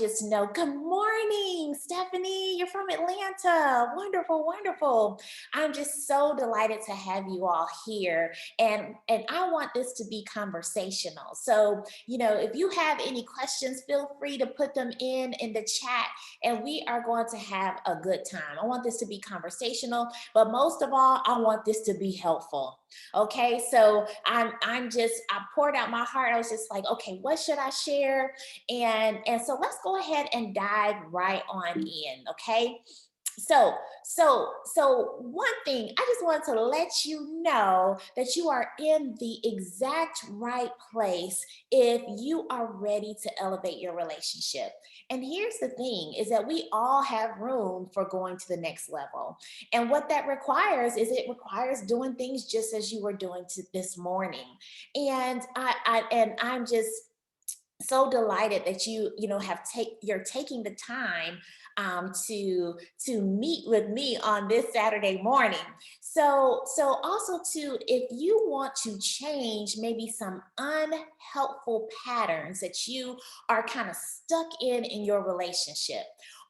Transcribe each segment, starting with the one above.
Just know, good morning, Stephanie. You're from Atlanta. Wonderful, wonderful. I'm just so delighted to have you all here. And I want this to be conversational. So, if you have any questions, feel free to put them in the chat and we are going to have a good time. I want this to be conversational, but most of all, I want this to be helpful. Okay, so I poured out my heart. I was just like, okay, what should I share? And so let's go ahead and dive right on in, okay? So one thing I just wanted to let you know that you are in the exact right place if you are ready to elevate your relationship. And here's the thing is that we all have room for going to the next level. And what that requires is it requires doing things just as you were doing this morning. And I'm just so delighted that you're taking the time to meet with me on this Saturday morning. So also too, if you want to change maybe some unhelpful patterns that you are kind of stuck in your relationship,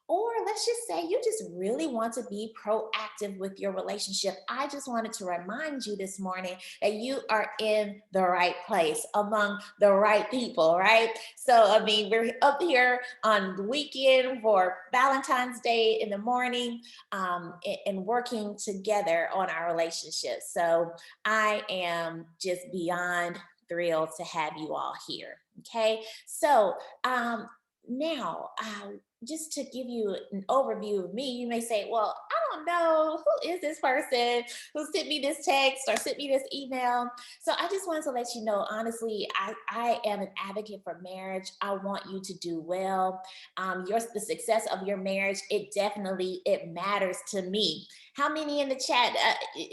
or let's just say you just really want to be proactive with your relationship, I just wanted to remind you this morning that you are in the right place among the right people, right? So, I mean, we're up here on the weekend for Valentine's Day in the morning, and working together on our relationship. So, I am just beyond thrilled to have you all here. Okay. So, now, just to give you an overview of me, you may say, well, I don't know, who is this person who sent me this text or sent me this email? So I just wanted to let you know, honestly, I am an advocate for marriage. I want you to do well. The success of your marriage, it matters to me. How many in the chat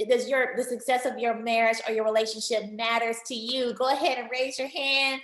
does the success of your marriage or your relationship matters to you? Go ahead and raise your hand.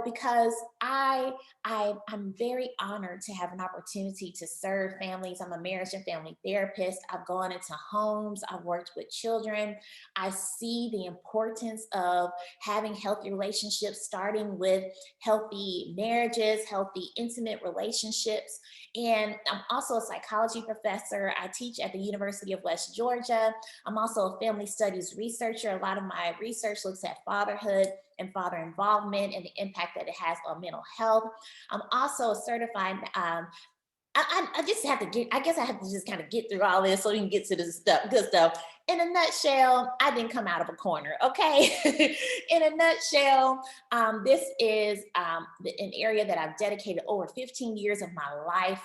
Because I'm very honored to have an opportunity to serve families. I'm a marriage and family therapist. I've gone into homes. I've worked with children. I see the importance of having healthy relationships, starting with healthy marriages, healthy intimate relationships. And I'm also a psychology professor. I teach at the University of West Georgia. I'm also a family studies researcher. A lot of my research looks at fatherhood and father involvement and the impact that it has on mental health. I'm also a certified I just have to I guess I have to just kind of get through all this so we can get to the good stuff. In a nutshell, I didn't come out of a corner, okay? In a nutshell, this is an area that I've dedicated over 15 years of my life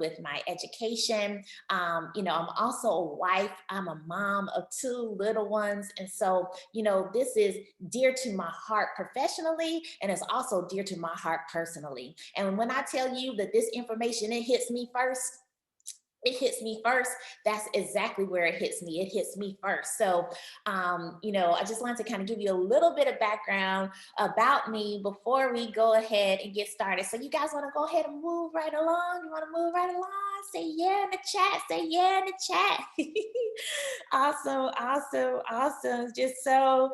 with my education. I'm also a wife. I'm a mom of two little ones. And so, this is dear to my heart professionally, and it's also dear to my heart personally. And when I tell you that this information, it hits me first, it hits me first. That's exactly where it hits me. It hits me first. So, I just wanted to kind of give you a little bit of background about me before we go ahead and get started. So you guys want to go ahead and move right along? You want to move right along? Say yeah in the chat. Say yeah in the chat. Awesome, awesome, awesome. Just so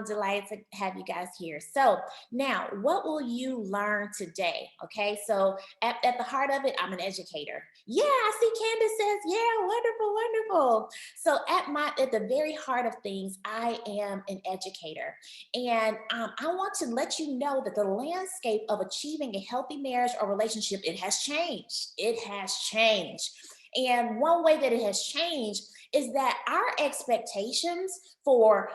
delighted to have you guys here. So now, what will you learn today? Okay, so at the heart of it, I'm an educator. Yeah, I see Candace says, yeah, wonderful, wonderful. So at the very heart of things, I am an educator. And I want to let you know that the landscape of achieving a healthy marriage or relationship, it has changed. It has changed. And one way that it has changed is that our expectations for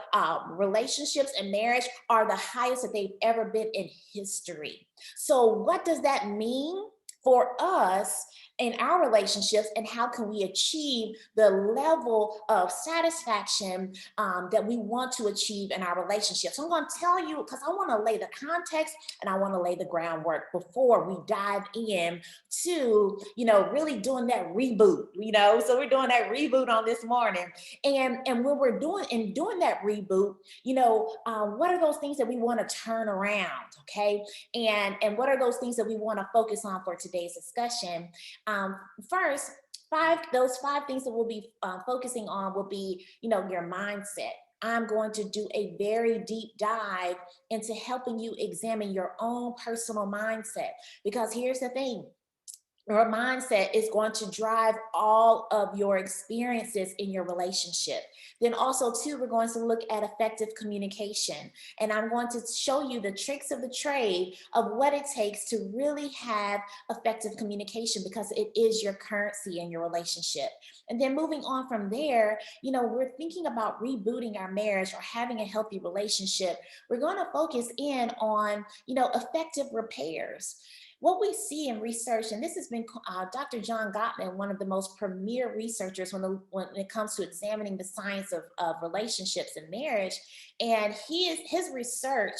relationships and marriage are the highest that they've ever been in history. So what does that mean for us in our relationships, and how can we achieve the level of satisfaction that we want to achieve in our relationships? So I'm going to tell you, because I want to lay the context and I want to lay the groundwork before we dive in to, really doing that reboot, so we're doing that reboot on this morning. And when we're doing that reboot, what are those things that we want to turn around? Okay. And what are those things that we want to focus on for today's discussion? First, those five things that we'll be focusing on will be, your mindset. I'm going to do a very deep dive into helping you examine your own personal mindset. Because here's the thing, your mindset is going to drive all of your experiences in your relationship. Then also too, we're going to look at effective communication. And I'm going to show you the tricks of the trade of what it takes to really have effective communication, because it is your currency in your relationship. And then moving on from there, we're thinking about rebooting our marriage or having a healthy relationship. We're going to focus in on, effective repairs. What we see in research, and this has been Dr. John Gottman, one of the most premier researchers when it comes to examining the science of relationships and marriage, and his research,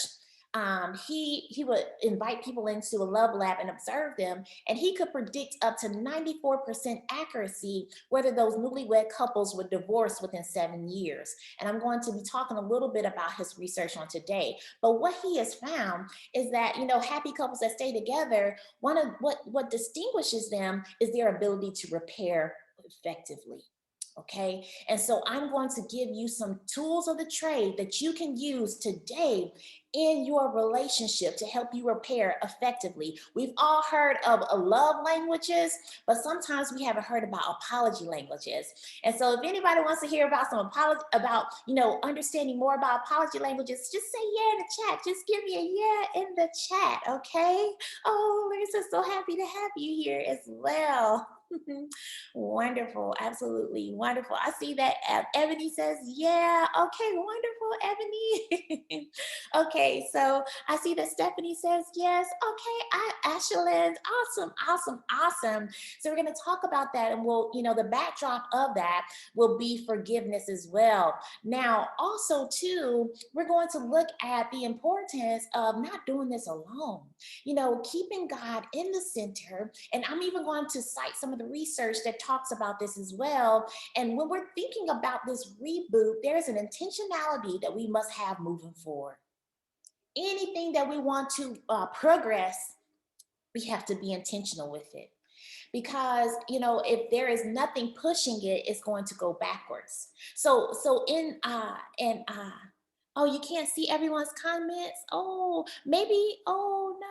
he would invite people into a love lab and observe them, and he could predict up to 94% accuracy whether those newlywed couples would divorce within 7 years. And I'm going to be talking a little bit about his research on today. But what he has found is that, happy couples that stay together, one of what distinguishes them is their ability to repair effectively. Okay. And so I'm going to give you some tools of the trade that you can use today in your relationship to help you repair effectively. We've all heard of love languages, but sometimes we haven't heard about apology languages. And so if anybody wants to hear about understanding more about apology languages, just say yeah in the chat. Just give me a yeah in the chat. Okay. Oh, Larissa, so happy to have you here as well. Wonderful. Absolutely wonderful. I see that Ebony says, yeah. Okay, wonderful, Ebony. Okay, so I see that Stephanie says, yes. Okay, Ashland. Awesome. So we're going to talk about that, and we'll, the backdrop of that will be forgiveness as well. Now, also too, we're going to look at the importance of not doing this alone, keeping God in the center. And I'm even going to cite some of the research that talks about this as well. And when we're thinking about this reboot, there's an intentionality that we must have moving forward. Anything that we want to progress, we have to be intentional with it. Because, if there is nothing pushing it, it's going to go backwards. So oh, you can't see everyone's comments. Oh, maybe, oh no.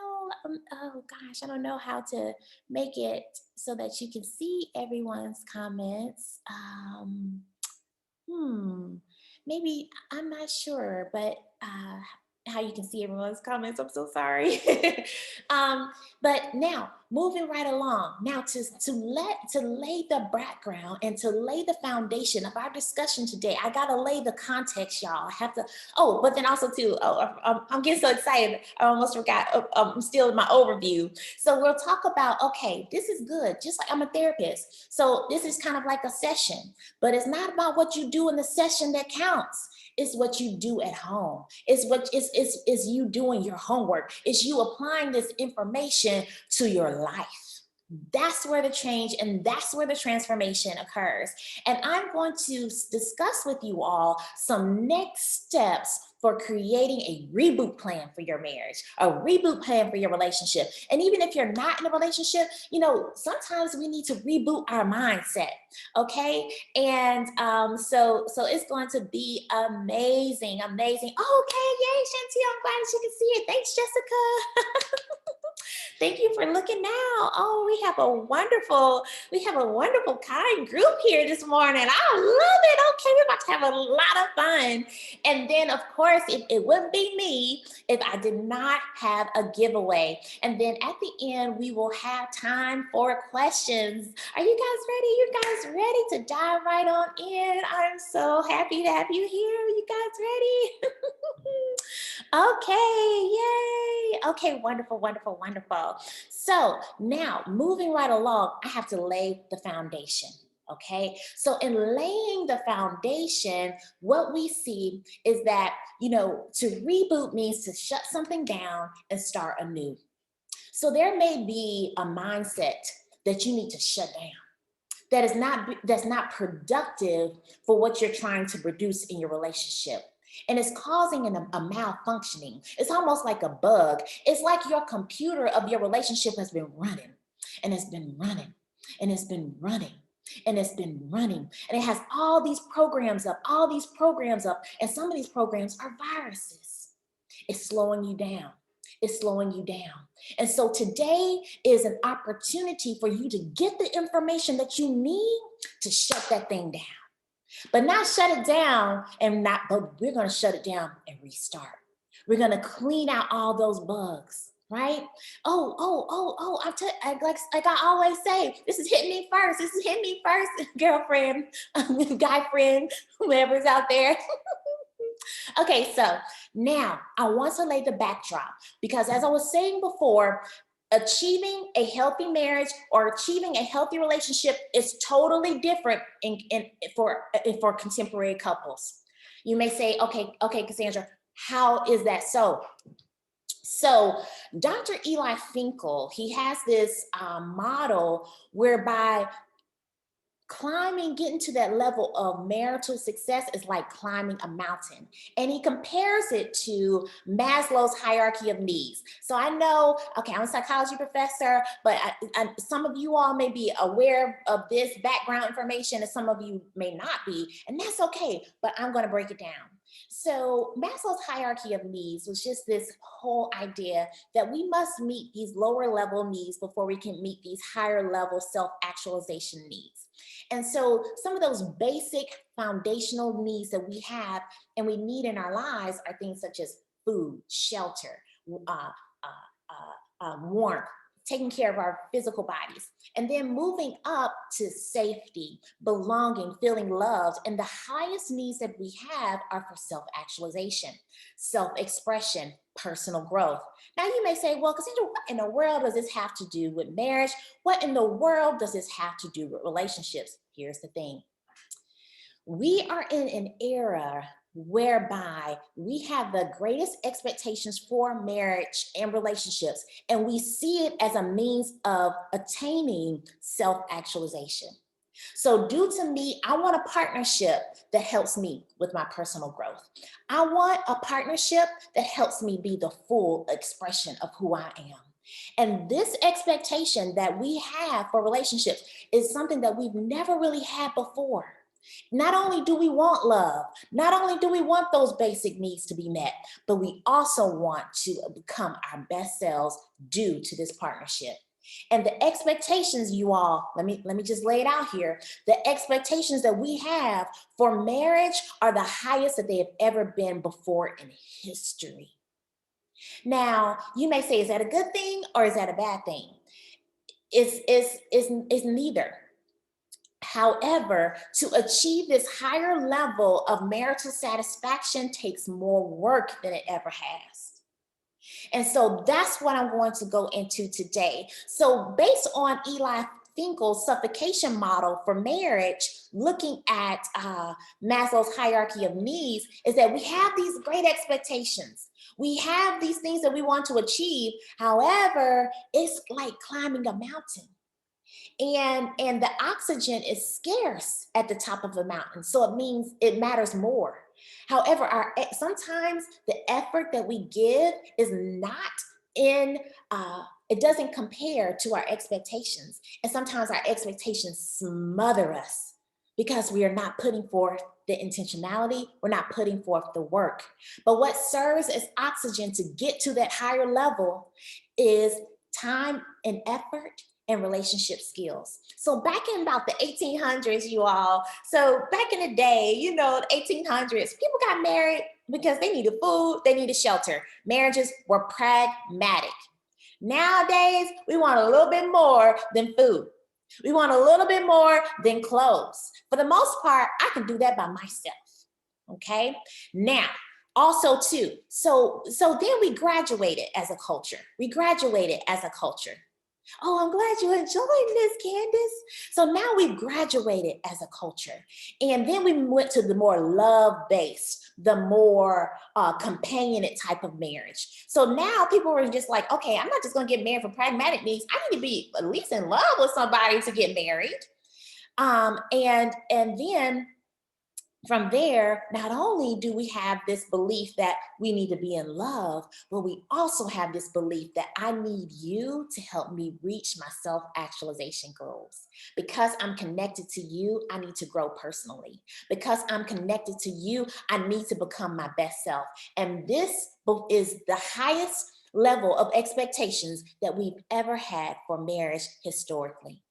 Oh gosh, I don't know how to make it so that you can see everyone's comments. Maybe, I'm not sure, but how you can see everyone's comments. I'm so sorry. But now moving right along, now to lay the background and to lay the foundation of our discussion today. I gotta lay the context, y'all. I have to. Oh, but then also too. I'm getting so excited. I almost forgot. I'm still in my overview. So we'll talk about. Okay, this is good. Just like I'm a therapist, so this is kind of like a session. But it's not about what you do in the session that counts. It's what you do at home. It's you doing your homework. It's you applying this information to your life. That's where the change and that's where the transformation occurs. And I'm going to discuss with you all some next steps for creating a reboot plan for your marriage, a reboot plan for your relationship. And even if you're not in a relationship, sometimes we need to reboot our mindset. Okay. And so it's going to be amazing. Oh, okay. Yay, Shanti. I'm glad that you can see it. Thanks, Jessica. Thank you for looking now. Oh, we have a wonderful, kind group here this morning. I love it. Okay, we're about to have a lot of fun. And then, of course, it wouldn't be me if I did not have a giveaway. And then at the end, we will have time for questions. Are you guys ready? You guys ready to dive right on in? I'm so happy to have you here. You guys ready? Okay, yay. Okay, wonderful. So now moving right along, I have to lay the foundation. Okay, so in laying the foundation, what we see is that, to reboot means to shut something down and start anew. So there may be a mindset that you need to shut down that's not productive for what you're trying to produce in your relationship. And it's causing a malfunctioning. It's almost like a bug. It's like your computer of your relationship has been running and it's been running and it's been running. And it's been running. And it has all these programs up, and some of these programs are viruses. It's slowing you down. It's slowing you down. And so today is an opportunity for you to get the information that you need to shut that thing down. But not shut it down but we're going to shut it down and restart. We're going to clean out all those bugs, right? Like I always say, this is hitting me first. This is hitting me first, girlfriend, guy friend, whoever's out there. Okay, so now I want to lay the backdrop because as I was saying before, achieving a healthy marriage or achieving a healthy relationship is totally different for contemporary couples. You may say, okay, Cassandra, how is that so? So Dr. Eli Finkel, he has this model whereby getting to that level of marital success is like climbing a mountain. And he compares it to Maslow's hierarchy of needs. So I know, okay, I'm a psychology professor, but some of you all may be aware of this background information and some of you may not be, and that's okay, but I'm going to break it down. So Maslow's hierarchy of needs was just this whole idea that we must meet these lower level needs before we can meet these higher level self-actualization needs. And so some of those basic foundational needs that we have and we need in our lives are things such as food, shelter, warmth, taking care of our physical bodies, and then moving up to safety, belonging, feeling loved. And the highest needs that we have are for self-actualization, self-expression, personal growth. Now you may say, well, Cassandra, what in the world does this have to do with marriage? What in the world does this have to do with relationships? Here's the thing. We are in an era whereby we have the greatest expectations for marriage and relationships, and we see it as a means of attaining self-actualization. So due to me, I want a partnership that helps me with my personal growth. I want a partnership that helps me be the full expression of who I am. And this expectation that we have for relationships is something that we've never really had before. Not only do we want love, not only do we want those basic needs to be met, but we also want to become our best selves due to this partnership. And the expectations, you all, let me just lay it out here. The expectations that we have for marriage are the highest that they have ever been before in history. Now, you may say, is that a good thing or is that a bad thing? It's neither. However, to achieve this higher level of marital satisfaction takes more work than it ever has. And so that's what I'm going to go into today. So based on Eli Finkel's suffocation model for marriage, looking at Maslow's hierarchy of needs, is that we have these great expectations. We have these things that we want to achieve. However, it's like climbing a mountain. And the oxygen is scarce at the top of the mountain. So it means it matters more. However, sometimes the effort that we give is not it doesn't compare to our expectations. And sometimes our expectations smother us because we are not putting forth the intentionality, we're not putting forth the work. But what serves as oxygen to get to that higher level is time and effort and relationship skills. So back in about the 1800s, you all, so back in the day, the 1800s, people got married because they needed food, they needed shelter. Marriages were pragmatic. Nowadays, we want a little bit more than food. We want a little bit more than clothes. For the most part, I can do that by myself, okay? Now, also too, so then we graduated as a culture. Oh, I'm glad you enjoyed this, Candace. So now we've graduated as a culture. And then we went to the more love-based, the more companionate type of marriage. So now people are just like, okay, I'm not just going to get married for pragmatic needs. I need to be at least in love with somebody to get married. And then From there, not only do we have this belief that we need to be in love, but we also have this belief that I need you to help me reach my self-actualization goals. Because I'm connected to you, I need to grow personally. Because I'm connected to you, I need to become my best self. And this is the highest level of expectations that we've ever had for marriage historically.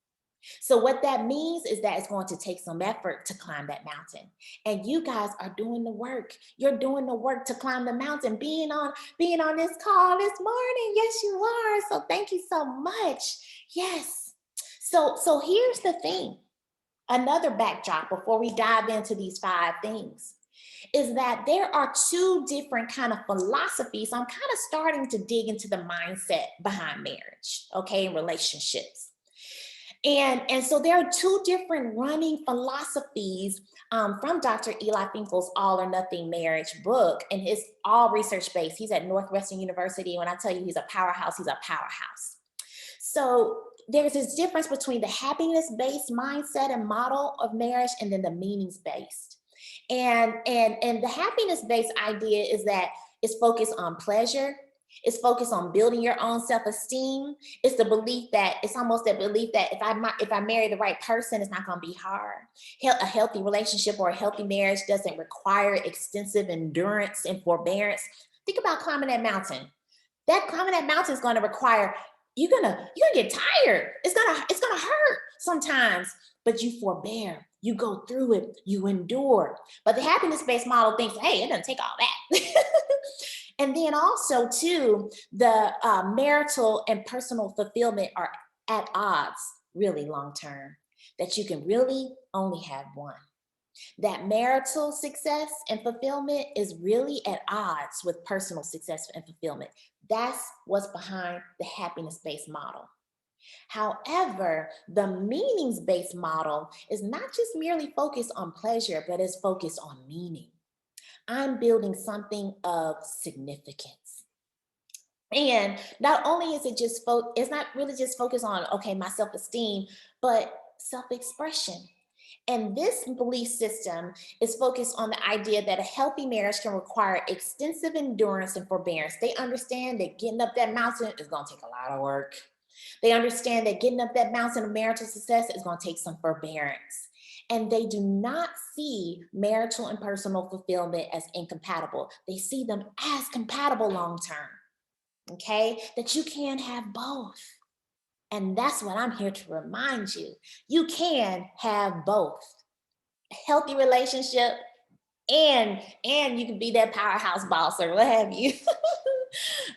So what that means is that it's going to take some effort to climb that mountain. And you guys are doing the work. You're doing the work to climb the mountain, being on this call this morning. Yes, you are. So thank you so much. Yes. So here's the thing. Another backdrop before we dive into these 5 things is that there are 2 different kind of philosophies. I'm kind of starting to dig into the mindset behind marriage, okay, and relationships. And so there are 2 different running philosophies from Dr. Eli Finkel's All or Nothing Marriage book, and it's all research based. He's at Northwestern University. When I tell you he's a powerhouse, he's a powerhouse. So there's this difference between the happiness-based mindset and model of marriage and then the meanings-based. And the happiness-based idea is that it's focused on pleasure. It's focused on building your own self-esteem. It's the belief that it's almost that belief that if I marry the right person, it's not going to be hard. A healthy relationship or a healthy marriage doesn't require extensive endurance and forbearance. Think about climbing that mountain. That climbing that mountain is going to require you're gonna get tired. It's gonna hurt sometimes, but you forbear. You go through it. You endure. But the happiness-based model thinks, hey, it doesn't take all that. And then also, too, the marital and personal fulfillment are at odds, really long term, that you can really only have one. That marital success and fulfillment is really at odds with personal success and fulfillment. That's what's behind the happiness-based model. However, the meanings-based model is not just merely focused on pleasure, but is focused on meaning. I'm building something of significance. And not only is it just, it's not really just focused on, okay, my self-esteem, but self-expression. And this belief system is focused on the idea that a healthy marriage can require extensive endurance and forbearance. They understand that getting up that mountain is going to take a lot of work. They understand that getting up that mountain of marital success is going to take some forbearance. And they do not see marital and personal fulfillment as incompatible. They see them as compatible long term. Okay? That you can have both. And that's what I'm here to remind you. You can have both. A healthy relationship and you can be that powerhouse boss or what have you.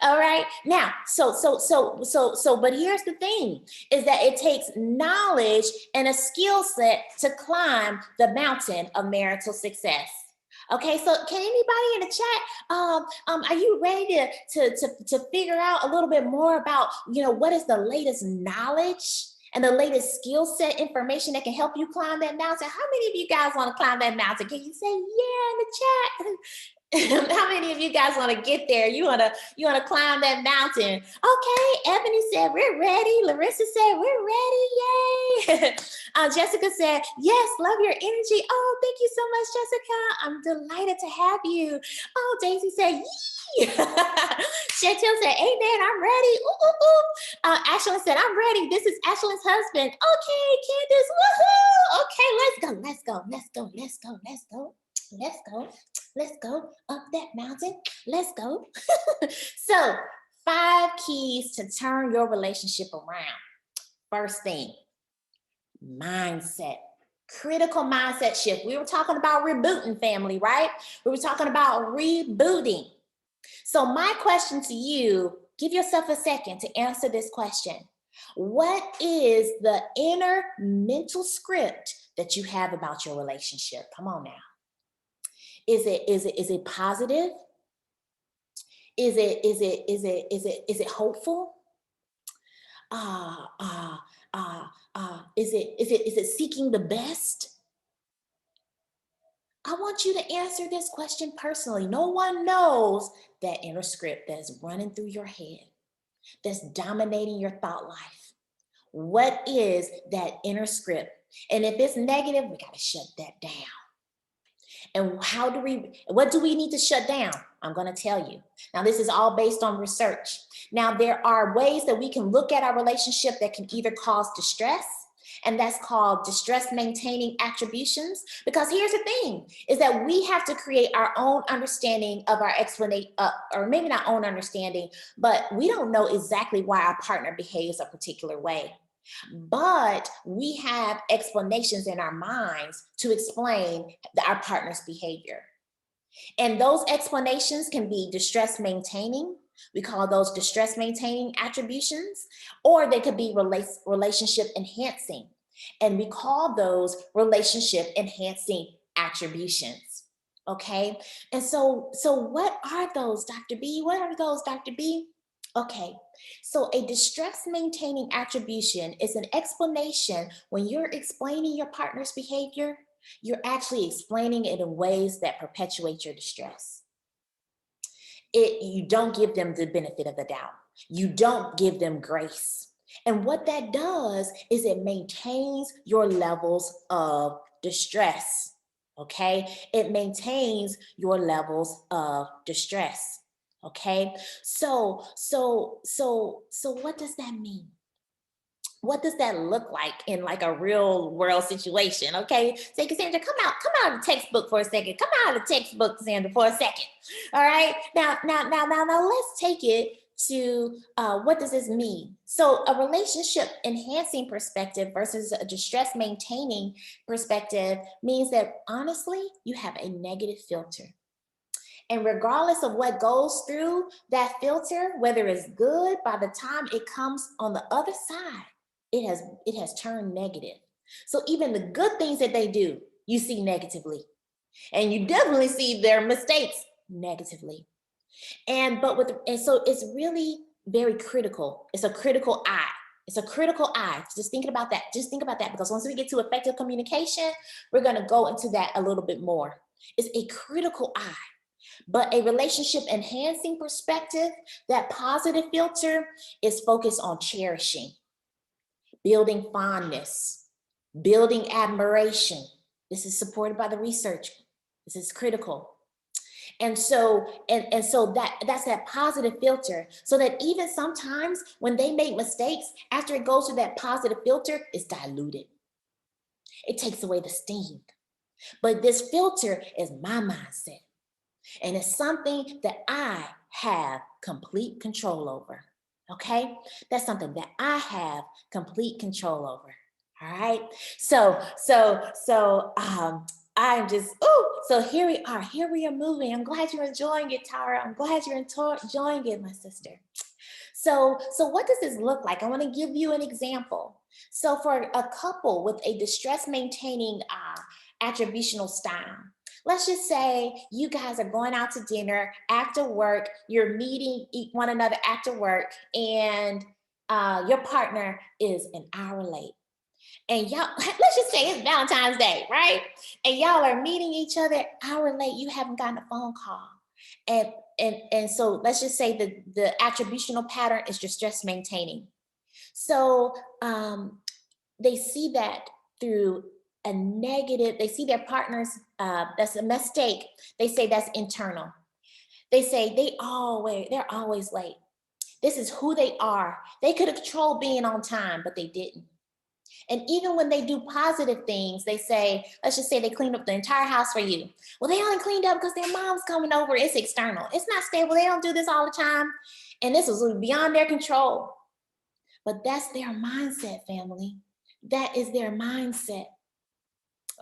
All right. Now, but here's the thing is that it takes knowledge and a skill set to climb the mountain of marital success. Okay, so can anybody in the chat, are you ready to figure out a little bit more about, what is the latest knowledge and the latest skill set information that can help you climb that mountain? How many of you guys want to climb that mountain? Can you say yeah in the chat? How many of you guys want to get there? You want to climb that mountain? Okay, Ebony said we're ready. Larissa said we're ready. Yay! Jessica said yes. Love your energy. Oh, thank you so much, Jessica. I'm delighted to have you. Oh, Daisy said yee. Chantel said amen. I'm ready. Ooh, ooh, ooh. Ashlyn said I'm ready. This is Ashlyn's husband. Okay, Candace. Woohoo! Okay, let's go. Let's go. Let's go. Let's go. Let's go. Let's go. Let's go up that mountain. Let's go. So 5 keys to turn your relationship around. First thing, mindset. Critical mindset shift. We were talking about rebooting, family, right? We were talking about rebooting. So my question to you, give yourself a second to answer this question. What is the inner mental script that you have about your relationship? Come on now. Is it positive? Is it hopeful? Is it seeking the best? I want you to answer this question personally. No one knows that inner script that's running through your head, that's dominating your thought life. What is that inner script? And if it's negative, we got to shut that down. And what do we need to shut down? I'm going to tell you. Now, this is all based on research. Now, there are ways that we can look at our relationship that can either cause distress, and that's called distress maintaining attributions. Because here's the thing, is that we have to create our own understanding of our explanation, or maybe not own understanding, but we don't know exactly why our partner behaves a particular way. But we have explanations in our minds to explain our partner's behavior. And those explanations can be distress maintaining. We call those distress maintaining attributions, or they could be relationship enhancing. And we call those relationship enhancing attributions. Okay. And so what are those, Dr. B? What are those, Dr. B? Okay. So a distress maintaining attribution is an explanation. When you're explaining your partner's behavior, you're actually explaining it in ways that perpetuate your distress. You don't give them the benefit of the doubt. You don't give them grace. And what that does is it maintains your levels of distress. Okay? It maintains your levels of distress. Okay? So what does that mean? What does that look like in like a real world situation? Okay, say, Cassandra, come out of the textbook for a second. Come out of the textbook, Cassandra, for a second. All right, now, let's take it to what does this mean? So a relationship enhancing perspective versus a distress maintaining perspective means that honestly, you have a negative filter. And regardless of what goes through that filter, whether it's good, by the time it comes on the other side, it has turned negative. So even the good things that they do, you see negatively. And you definitely see their mistakes negatively. And so it's really very critical. It's a critical eye. It's a critical eye. Just thinking about that. Just think about that, because once we get to effective communication, we're going to go into that a little bit more. It's a critical eye. But a relationship enhancing perspective, that positive filter is focused on cherishing, building fondness, building admiration. This is supported by the research. This is critical. And so that's that positive filter, so that even sometimes when they make mistakes, after it goes through that positive filter, it's diluted. It takes away the sting. But this filter is my mindset. And it's something that I have complete control over. Okay? That's something that I have complete control over. All right. I'm just, so here we are. Here we are moving. I'm glad you're enjoying it, Tara. I'm glad you're enjoying it, my sister. So what does this look like? I want to give you an example. So for a couple with a distress maintaining attributional style, let's just say you guys are going out to dinner after work, you're meeting one another after work, and your partner is an hour late. And y'all, let's just say it's Valentine's Day, right? And y'all are meeting each other an hour late. You haven't gotten a phone call. And so let's just say the attributional pattern is distress maintaining. So they see that through a negative, they see their partners, that's a mistake. They say that's internal. They say they're always late. This is who they are. They could have controlled being on time, but they didn't. And even when they do positive things, they say, let's just say they cleaned up the entire house for you. Well, they only cleaned up because their mom's coming over. It's external. It's not stable. They don't do this all the time. And this was beyond their control. But that's their mindset, family. That is their mindset.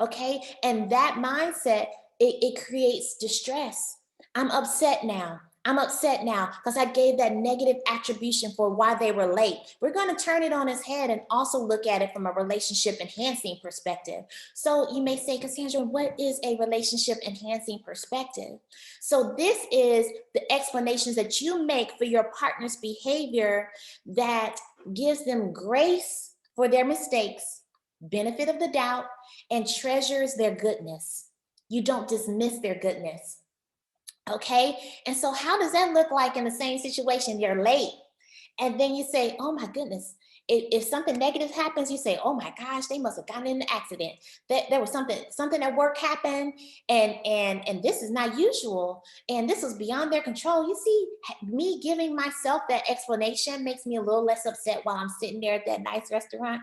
Okay? And that mindset, it creates distress. I'm upset now because I gave that negative attribution for why they were late. We're going to turn it on its head and also look at it from a relationship enhancing perspective. So you may say, Cassandra, what is a relationship enhancing perspective? So this is the explanations that you make for your partner's behavior that gives them grace for their mistakes, benefit of the doubt, and treasures their goodness. You don't dismiss their goodness. Okay, and so how does that look like in the same situation? You're late, and then you say, oh my goodness, if something negative happens, you say, oh my gosh, they must have gotten in an accident. That there was something at work happened, and this is not usual, and this was beyond their control. You see, me giving myself that explanation makes me a little less upset while I'm sitting there at that nice restaurant.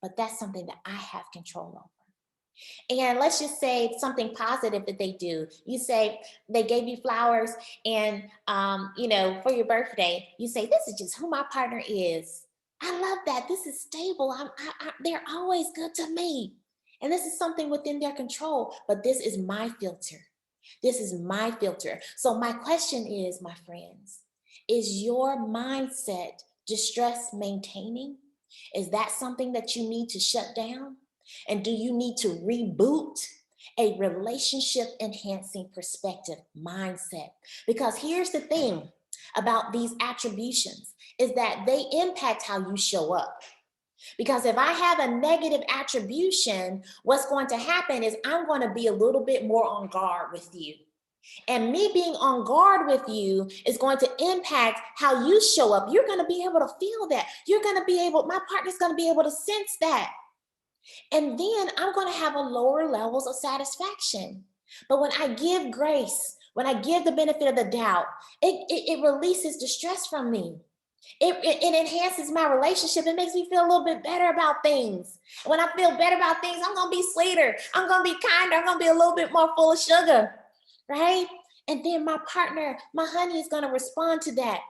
But that's something that I have control over. And let's just say something positive that they do. You say they gave you flowers, and for your birthday, you say, "This is just who my partner is. I love that. This is stable. They're always good to me." And this is something within their control, but this is my filter. This is my filter. So my question is, my friends, is your mindset distress maintaining? Is that something that you need to shut down? And do you need to reboot a relationship enhancing perspective mindset? Because here's the thing about these attributions is that they impact how you show up. Because if I have a negative attribution, what's going to happen is I'm going to be a little bit more on guard with you. And me being on guard with you is going to impact how you show up. You're going to be able to feel that. My partner's going to be able to sense that. And then I'm going to have a lower levels of satisfaction. But when I give grace, when I give the benefit of the doubt, it releases the stress from me. It enhances my relationship. It makes me feel a little bit better about things. When I feel better about things, I'm going to be sweeter. I'm going to be kinder. I'm going to be a little bit more full of sugar, right? And then my partner, my honey, is going to respond to that.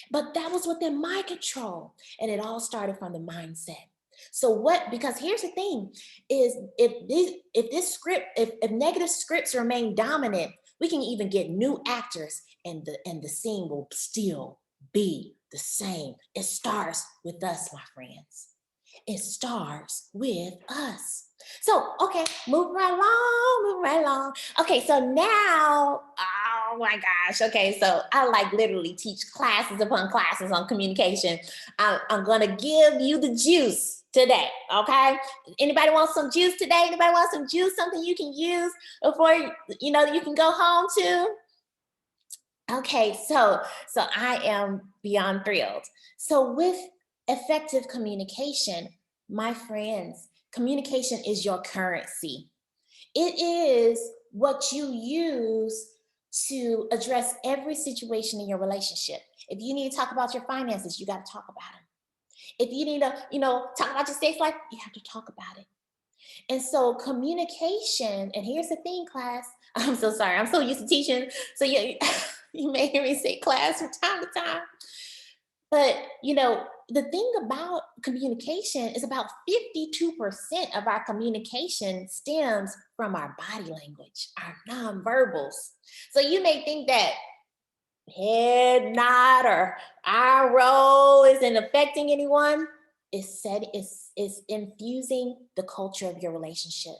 But that was within my control. And it all started from the mindset. So because here's the thing is if negative scripts remain dominant, we can even get new actors and the scene will still be the same. It starts with us, my friends. It starts with us. So, okay, move right along. Okay, so now, oh my gosh. Okay, so I literally teach classes upon classes on communication. I'm going to give you the juice today, okay? Anybody want some juice today? Anybody want some juice, something you can use before, you can go home to? Okay, so I am beyond thrilled. So with effective communication, my friends, communication is your currency. It is what you use to address every situation in your relationship. If you need to talk about your finances, you got to talk about them. If you need to, talk about your sex life, you have to talk about it. And so communication, and here's the thing, class. I'm so sorry. I'm so used to teaching. So you may hear me say class from time to time. But, the thing about communication is about 52% of our communication stems from our body language, our nonverbals. So you may think that head nod or eye roll isn't affecting anyone. It's infusing the culture of your relationship.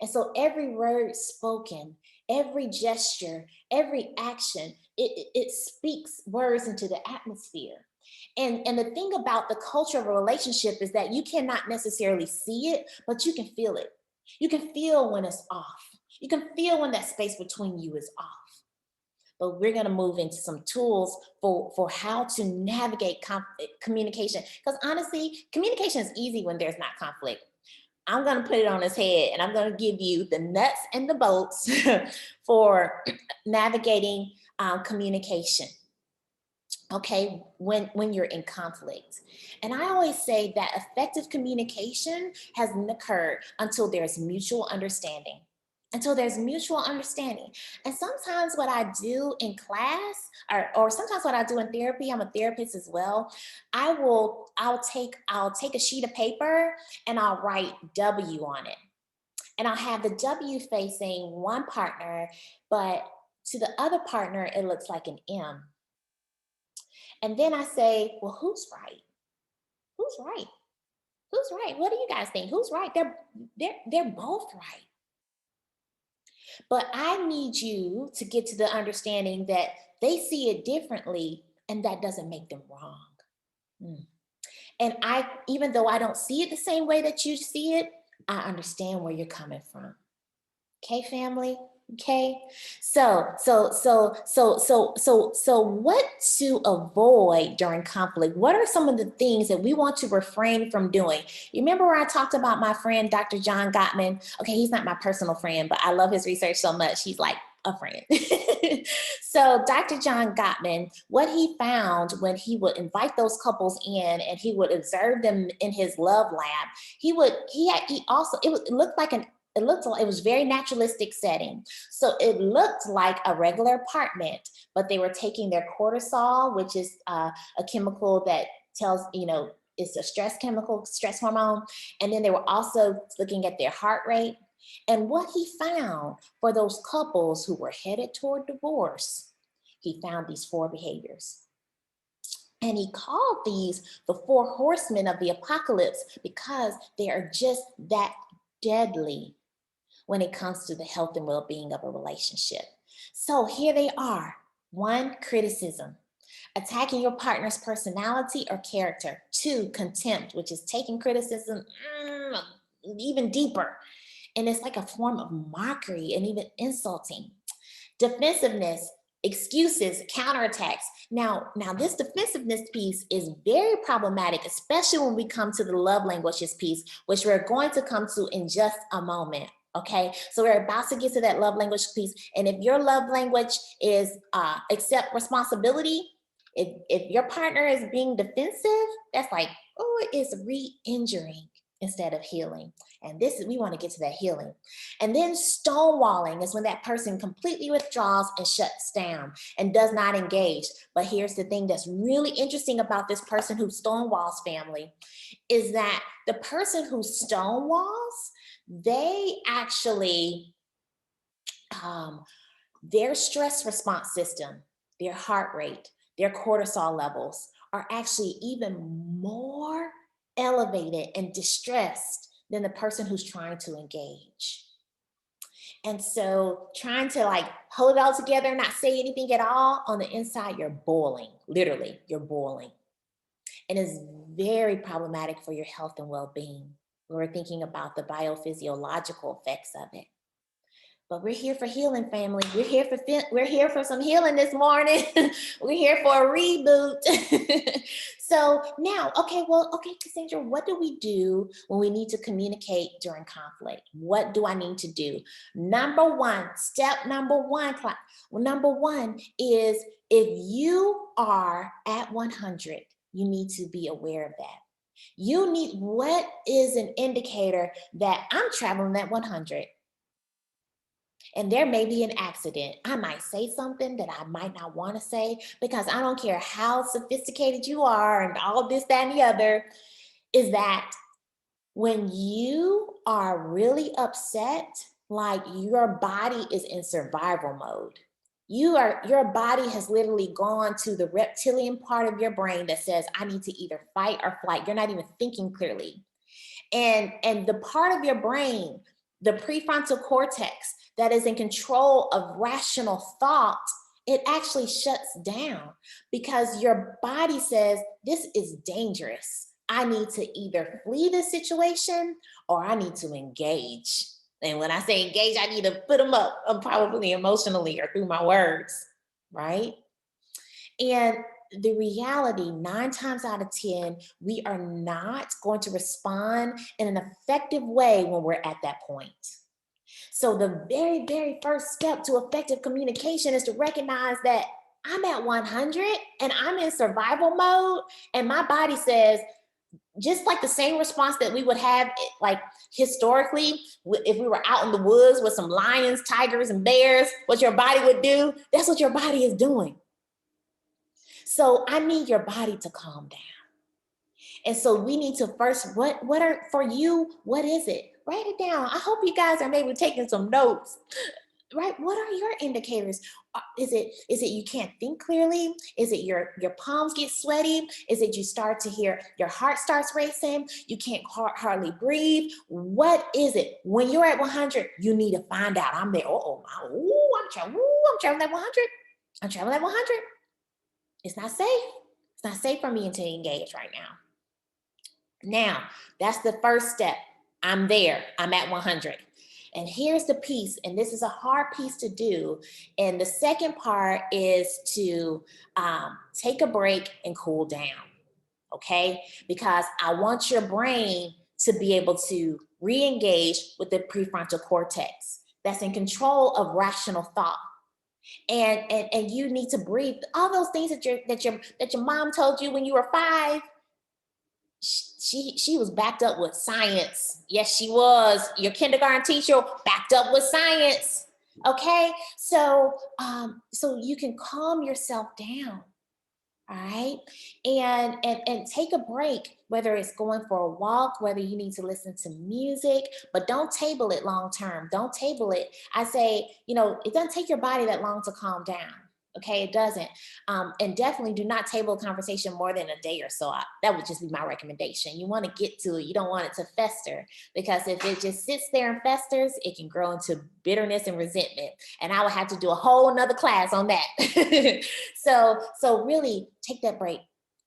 And so every word spoken, every gesture, every action, it speaks words into the atmosphere. And the thing about the culture of a relationship is that you cannot necessarily see it, but you can feel it. You can feel when it's off. You can feel when that space between you is off. But we're going to move into some tools for how to navigate communication. Because honestly, communication is easy when there's not conflict. I'm going to put it on his head and I'm going to give you the nuts and the bolts for navigating communication. Okay, when you're in conflict. And I always say that effective communication hasn't occurred until there's mutual understanding. Until there's mutual understanding. And sometimes what I do in class, or sometimes what I do in therapy, I'm a therapist as well. I'll take a sheet of paper and I'll write W on it. And I'll have the W facing one partner, but to the other partner, it looks like an M. And then I say, well, who's right? Who's right? Who's right? What do you guys think? Who's right? They're both right. But I need you to get to the understanding that they see it differently and that doesn't make them wrong. And even though I don't see it the same way that you see it, I understand where you're coming from. Okay, family? Okay, so what to avoid during conflict? What are some of the things that we want to refrain from doing? You remember where I talked about my friend, Dr. John Gottman? Okay, he's not my personal friend, but I love his research so much. He's like a friend. So, Dr. John Gottman, what he found when he would invite those couples in and he would observe them in his love lab, he also, it looked like it was very naturalistic setting. So it looked like a regular apartment, but they were taking their cortisol, which is a chemical that tells, it's a stress chemical, stress hormone. And then they were also looking at their heart rate. And what he found for those couples who were headed toward divorce, he found these four behaviors. And he called these the four horsemen of the apocalypse because they are just that deadly when it comes to the health and well-being of a relationship. So here they are. One, criticism, attacking your partner's personality or character. Two, contempt, which is taking criticism even deeper. And it's like a form of mockery and even insulting. Defensiveness, excuses, counterattacks. Now this defensiveness piece is very problematic, especially when we come to the love languages piece, which we're going to come to in just a moment. Okay, so we're about to get to that love language piece. And if your love language is accept responsibility, if your partner is being defensive, that's like, oh, it is re-injuring instead of healing. And we want to get to that healing. And then stonewalling is when that person completely withdraws and shuts down and does not engage. But here's the thing that's really interesting about this person who stonewalls, family, is that the person who stonewalls, they actually, their stress response system, their heart rate, their cortisol levels are actually even more elevated and distressed than the person who's trying to engage. And so trying to like hold it all together, not say anything at all, on the inside, you're boiling. Literally, you're boiling. And it's very problematic for your health and well-being. We're thinking about the biophysiological effects of it. But we're here for healing, family. We're here for some healing this morning. We're here for a reboot. So now, okay, Cassandra, what do we do when we need to communicate during conflict? What do I need to do? Step number one is if you are at 100, you need to be aware of that. What is an indicator that I'm traveling at 100? And there may be an accident. I might say something that I might not want to say because I don't care how sophisticated you are and all this, that, and the other, is that when you are really upset, like your body is in survival mode. Your body has literally gone to the reptilian part of your brain that says, I need to either fight or flight. You're not even thinking clearly. And the part of your brain, the prefrontal cortex, that is in control of rational thought, it actually shuts down because your body says, this is dangerous. I need to either flee this situation or I need to engage. And when I say engage, I need to put them up, probably emotionally or through my words, right? And the reality, 9 times out of 10, we are not going to respond in an effective way when we're at that point. So the very, very first step to effective communication is to recognize that I'm at 100 and I'm in survival mode. And my body says, just like the same response that we would have like historically, if we were out in the woods with some lions, tigers, and bears, what your body would do, that's what your body is doing. So I need your body to calm down. And so we need to first, what are for you, what is it? Write it down. I hope you guys are maybe taking some notes. Right? What are your indicators? Is it you can't think clearly? Is it your palms get sweaty? Is it you start to hear your heart starts racing? You can't hardly breathe? What is it? When you're at 100, you need to find out. I'm there. I'm traveling at 100. I'm traveling at 100. It's not safe. It's not safe for me to engage right now. Now, that's the first step. I'm there. I'm at 100. And here's the piece, and this is a hard piece to do. And the second part is to take a break and cool down, okay? Because I want your brain to be able to re-engage with the prefrontal cortex that's in control of rational thought. And you need to breathe. All those things that your mom told you when you were 5, she was backed up with science. Yes, she was. Your kindergarten teacher backed up with science. Okay, so you can calm yourself down. All right. And take a break, whether it's going for a walk, whether you need to listen to music, but don't table it long term. Don't table it. I say, it doesn't take your body that long to calm down. Okay, it doesn't. And definitely do not table a conversation more than a day or so. That would just be my recommendation. You want to get to it. You don't want it to fester, because if it just sits there and festers, it can grow into bitterness and resentment. And I would have to do a whole nother class on that. So really take that break,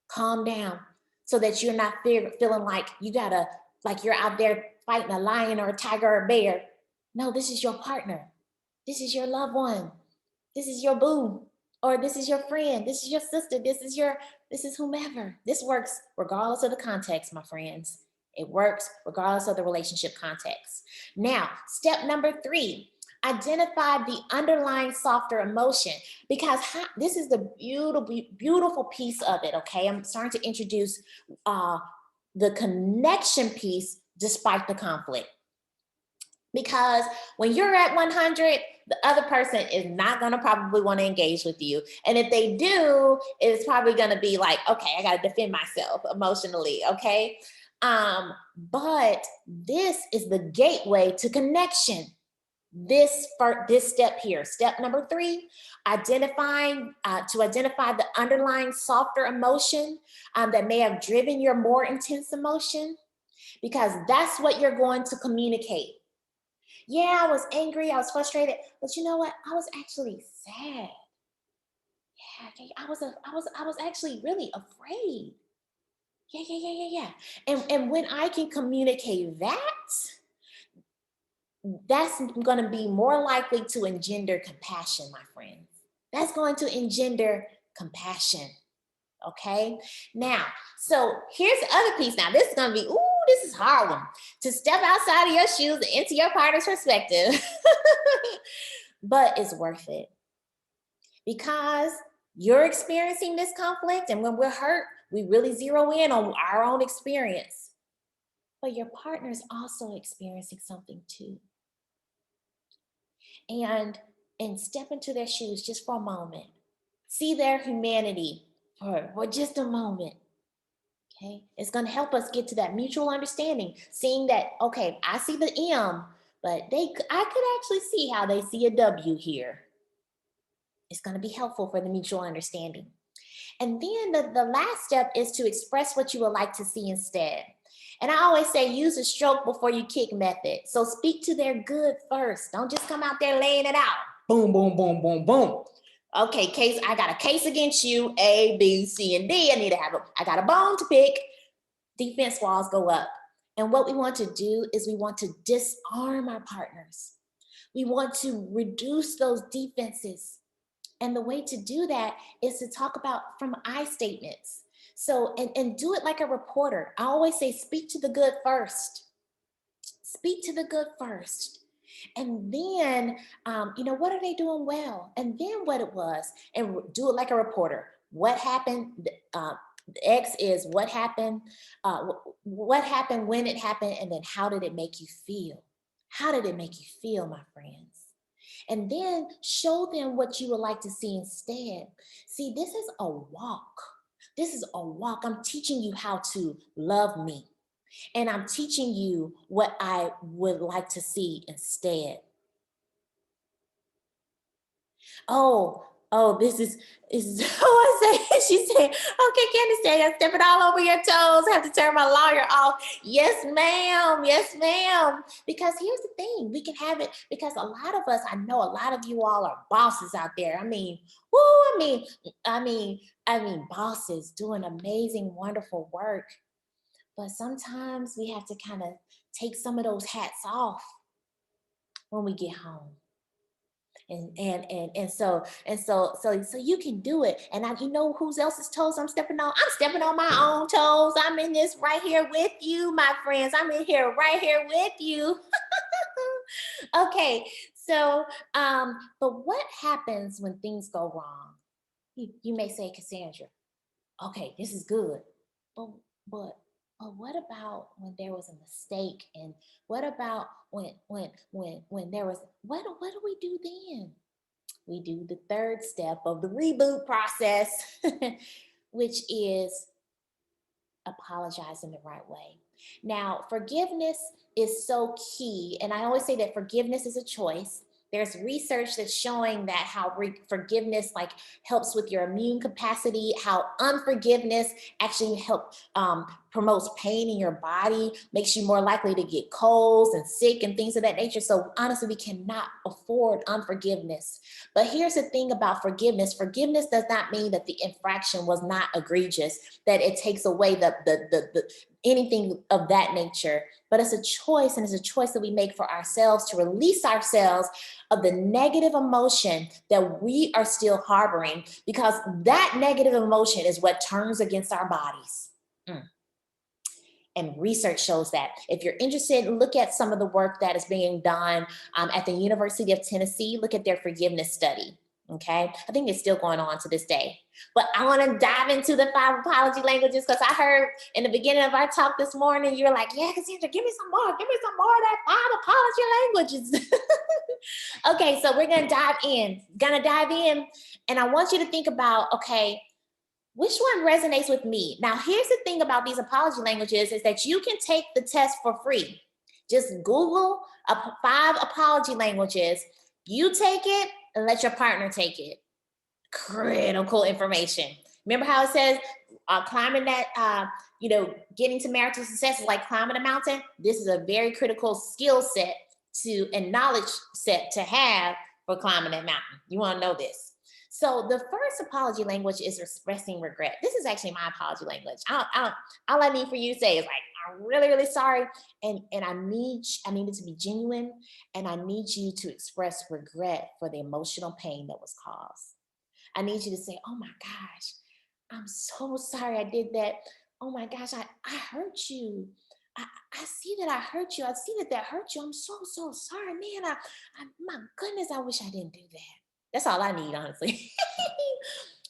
calm down, so that you're not feeling like you're out there fighting a lion or a tiger or a bear. No, this is your partner. This is your loved one. This is your boo, or this is your friend. This is your sister. This is whomever. This works regardless of the context, my friends. It works regardless of the relationship context. Now, step number 3, identify the underlying softer emotion, because this is the beautiful piece of it. Okay, I'm starting to introduce the connection piece despite the conflict. Because when you're at 100, the other person is not going to probably want to engage with you. And if they do, it's probably going to be like, okay, I got to defend myself emotionally. Okay. But this is the gateway to connection. This step here, step number 3, identify the underlying softer emotion that may have driven your more intense emotion, because that's what you're going to communicate. Yeah, I was angry, I was frustrated, but you know what? I was actually sad. Yeah, I was actually really afraid. Yeah. And when I can communicate that, that's going to be more likely to engender compassion, my friends. That's going to engender compassion. Okay. Now, so here's the other piece. Now, this is going to be, this is hard one. To step outside of your shoes and into your partner's perspective. But it's worth it, because you're experiencing this conflict. And when we're hurt, we really zero in on our own experience. But your partner's also experiencing something too. And step into their shoes just for a moment. See their humanity for just a moment. Okay, it's going to help us get to that mutual understanding, seeing that, okay, I see the M, but I could actually see how they see a W here. It's going to be helpful for the mutual understanding. And then the last step is to express what you would like to see instead. And I always say, use a stroke before you kick method. So speak to their good first. Don't just come out there laying it out. Boom, boom, boom, boom, boom. Okay, I got a case against you, A, B, C, and D. I got a bone to pick. Defense walls go up. And what we want to do is we want to disarm our partners. We want to reduce those defenses. And the way to do that is to talk about from I statements. So, and do it like a reporter. I always say, speak to the good first. Speak to the good first. And then, what are they doing well? And then what it was, and do it like a reporter. What happened? X is what happened, when it happened, and then how did it make you feel? How did it make you feel, my friends? And then show them what you would like to see instead. See, this is a walk. This is a walk. I'm teaching you how to love me. And I'm teaching you what I would like to see instead. This is I say. She said, okay, Candace, I'm stepping all over your toes. I have to turn my lawyer off. Yes, ma'am. Yes, ma'am. Because here's the thing, we can have it, because a lot of us, I know a lot of you all are bosses out there. Bosses doing amazing, wonderful work. But sometimes we have to kind of take some of those hats off. when we get home. So you can do it. And you know whose else's toes I'm stepping on? I'm stepping on my own toes. I'm in this right here with you, my friends. I'm in here right here with you. Okay, so but what happens when things go wrong? You may say, Cassandra, okay, this is good, but but but what about when there was a mistake? And what about when there was what do we do then? We do the third step of the reboot process, which is apologize in the right way. Now, forgiveness is so key. And I always say that forgiveness is a choice. There's research that's showing that how forgiveness like helps with your immune capacity, how unforgiveness actually promotes pain in your body, makes you more likely to get colds and sick and things of that nature. So honestly, we cannot afford unforgiveness. But here's the thing about forgiveness. Forgiveness does not mean that the infraction was not egregious, that it takes away the anything of that nature, but it's a choice, and it's a choice that we make for ourselves to release ourselves of the negative emotion that we are still harboring, because that negative emotion is what turns against our bodies. And research shows that. If you're interested, look at some of the work that is being done at the University of Tennessee. Look at their forgiveness study. Okay, I think it's still going on to this day. But I want to dive into the 5 apology languages, because I heard in the beginning of our talk this morning, you're like, yeah, Cassandra, give me some more of that 5 apology languages. Okay, so we're gonna dive in, and I want you to think about, okay, which one resonates with me? Now, here's the thing about these apology languages is that you can take the test for free. Just Google 5 apology languages. You take it and let your partner take it. Critical information. Remember how it says climbing that, getting to marital success is like climbing a mountain? This is a very critical skill set and knowledge set to have for climbing that mountain. You want to know this. So the first apology language is expressing regret. This is actually my apology language. All I need for you to say is like, I'm really, really sorry. And I need it to be genuine. And I need you to express regret for the emotional pain that was caused. I need you to say, oh my gosh, I'm so sorry I did that. Oh my gosh, I hurt you. I see that I hurt you. I see that hurt you. I'm so sorry, man. My goodness, I wish I didn't do that. That's all I need, honestly.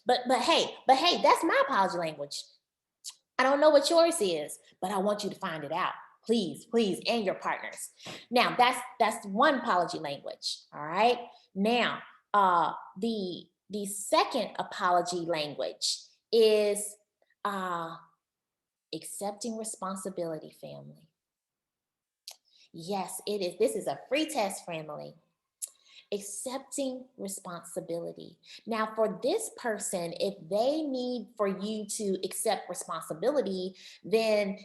but hey, that's my apology language. I don't know what yours is, but I want you to find it out. Please, and your partners. Now, that's one apology language. All right. Now, the second apology language is accepting responsibility, family. Yes, it is. This is a free test, family. Accepting responsibility. Now, for this person, if they need for you to accept responsibility, then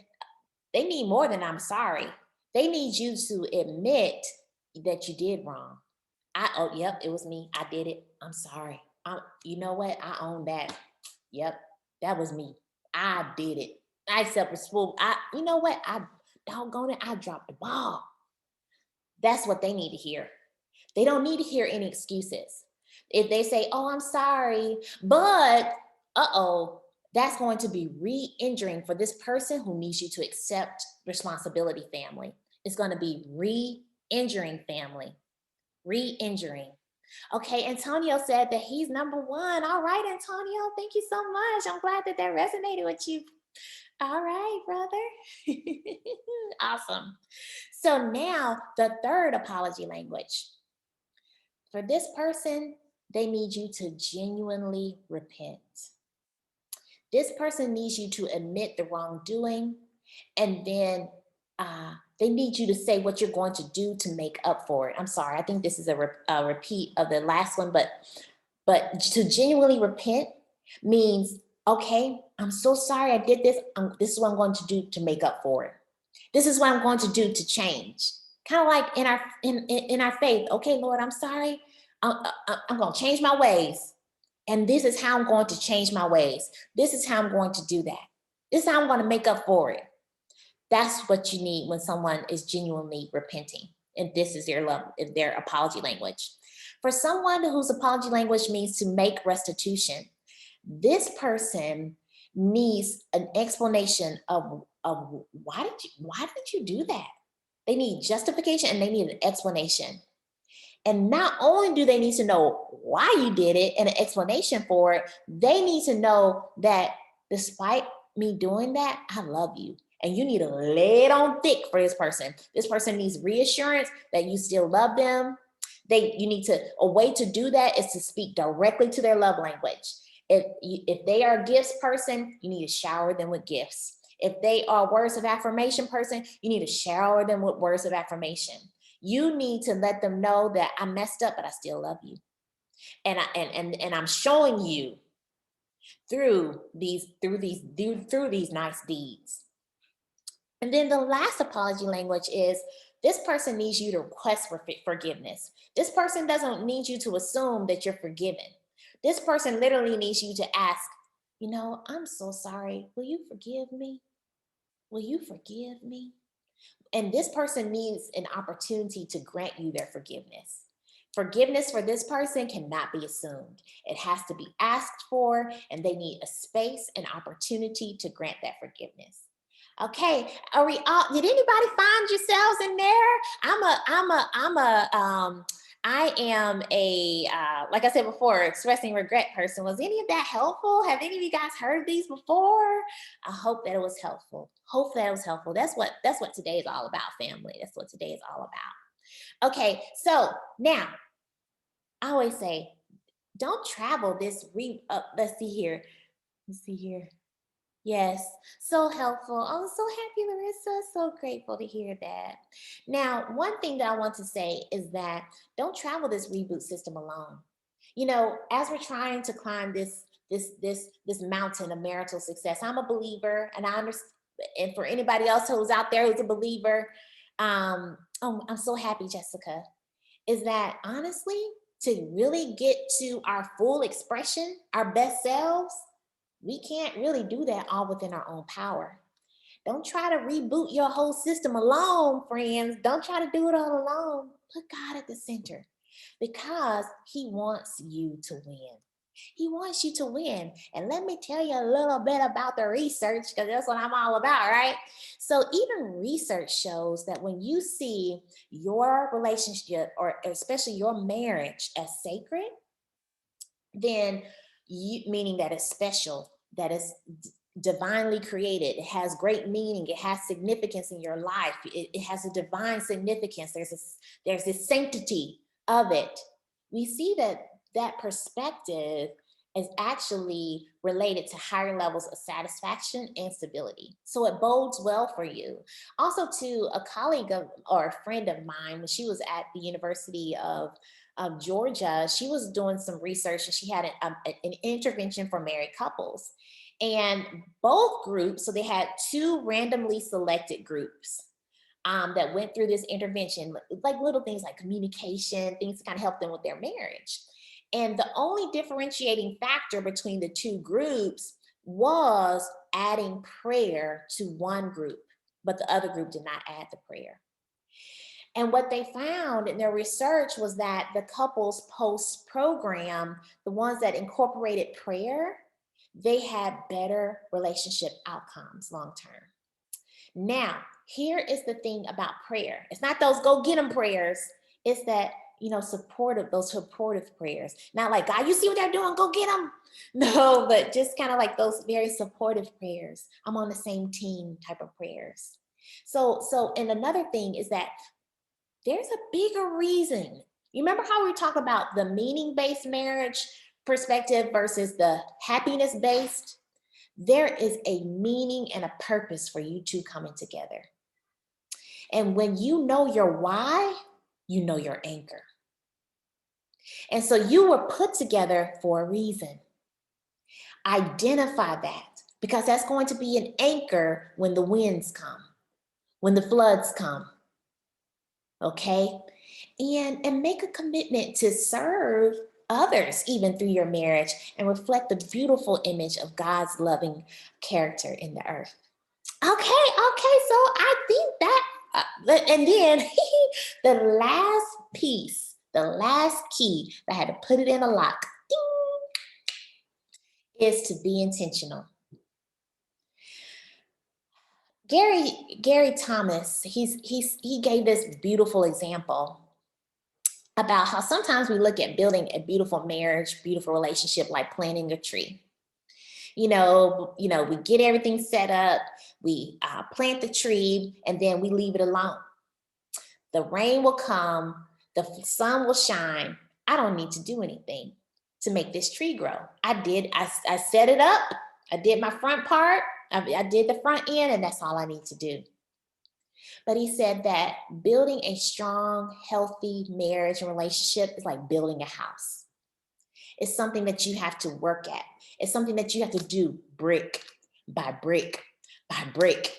they need more than I'm sorry. They need you to admit that you did wrong. Yep, it was me. I did it. I'm sorry. You know what? I own that. Yep, that was me. I did it. I accept responsibility. You know what? Doggone it, I dropped the ball. That's what they need to hear. They don't need to hear any excuses. If they say, oh, I'm sorry, but that's going to be re-injuring for this person who needs you to accept responsibility, family. It's going to be re-injuring, family. Re-injuring. Okay, Antonio said that he's number 1. All right, Antonio, thank you so much. I'm glad that resonated with you. All right, brother. Awesome. So now the third apology language. For this person, they need you to genuinely repent. This person needs you to admit the wrongdoing, and then they need you to say what you're going to do to make up for it. I'm sorry, I think this is a repeat of the last one, but to genuinely repent means, okay, I'm so sorry I did this. This is what I'm going to do to make up for it. This is what I'm going to do to change. Kind of like in our faith. Okay, Lord, I'm sorry. I'm going to change my ways. And this is how I'm going to change my ways. This is how I'm going to do that. This is how I'm going to make up for it. That's what you need when someone is genuinely repenting. And this is their apology language. For someone whose apology language means to make restitution, this person needs an explanation of why did you do that? They need justification and they need an explanation. And not only do they need to know why you did it and an explanation for it, they need to know that despite me doing that, I love you. And you need to lay it on thick for this person. This person needs reassurance that you still love them. A way to do that is to speak directly to their love language. If they are a gifts person, you need to shower them with gifts. If they are a words of affirmation person, you need to shower them with words of affirmation. You need to let them know that I messed up, but I still love you. And I'm showing you through these nice deeds. And then the last apology language is this person needs you to request for forgiveness. This person doesn't need you to assume that you're forgiven. This person literally needs you to ask, I'm so sorry. Will you forgive me? Will you forgive me? And this person needs an opportunity to grant you their forgiveness. Forgiveness for this person cannot be assumed. It has to be asked for, and they need a space and opportunity to grant that forgiveness. Okay, are we all? Did anybody find yourselves in there? I am a like I said before, expressing regret person. Was any of that helpful? Have any of you guys heard these before? I hope that it was helpful. Hope that it was helpful. That's what today is all about, family. That's what today is all about. Okay, so now I always say, don't travel this. Let's see here. Yes, so helpful. Oh, so happy, Larissa. So grateful to hear that. Now, one thing that I want to say is that don't travel this reboot system alone. As we're trying to climb this mountain of marital success, I'm a believer, and I understand. And for anybody else who's out there who's a believer, I'm so happy, Jessica. Is that honestly to really get to our full expression, our best selves? We can't really do that all within our own power. Don't try to reboot your whole system alone, friends. Don't try to do it all alone. Put God at the center because He wants you to win. He wants you to win. And let me tell you a little bit about the research because that's what I'm all about, right? So even research shows that when you see your relationship or especially your marriage as sacred, then meaning that it's special, that it's divinely created, it has great meaning, it has significance in your life, it has a divine significance, there's this sanctity of it. We see that perspective is actually related to higher levels of satisfaction and stability. So it bodes well for you. Also, to a colleague or a friend of mine, when she was at the University of Georgia, she was doing some research and she had an intervention for married couples. And both groups, so they had two randomly selected groups that went through this intervention, like little things like communication, things to kind of help them with their marriage. And the only differentiating factor between the two groups was adding prayer to one group, but the other group did not add the prayer. And what they found in their research was that the couples post-program, the ones that incorporated prayer, they had better relationship outcomes long-term. Now, here is the thing about prayer. It's not those go get them prayers. It's that, those supportive prayers. Not like, God, you see what they're doing, go get them. No, but just kind of like those very supportive prayers. I'm on the same team type of prayers. So, and another thing is that there's a bigger reason. You remember how we talk about the meaning-based marriage perspective versus the happiness-based? There is a meaning and a purpose for you two coming together. And when you know your why, you know your anchor. And so you were put together for a reason. Identify that, because that's going to be an anchor when the winds come, when the floods come. Okay? And make a commitment to serve others even through your marriage and reflect the beautiful image of God's loving character in the earth. Okay, so I think that, and then The last piece, the last key that I had to put it in a lock, ding, is to be intentional. Gary Thomas, he gave this beautiful example about how sometimes we look at building a beautiful marriage, beautiful relationship like planting a tree. We get everything set up, we plant the tree, and then we leave it alone. The rain will come, the sun will shine. I don't need to do anything to make this tree grow. I set it up, I did my front part, I did the front end, and that's all I need to do. But he said that building a strong, healthy marriage and relationship is like building a house. It's something that you have to work at. It's something that you have to do brick by brick by brick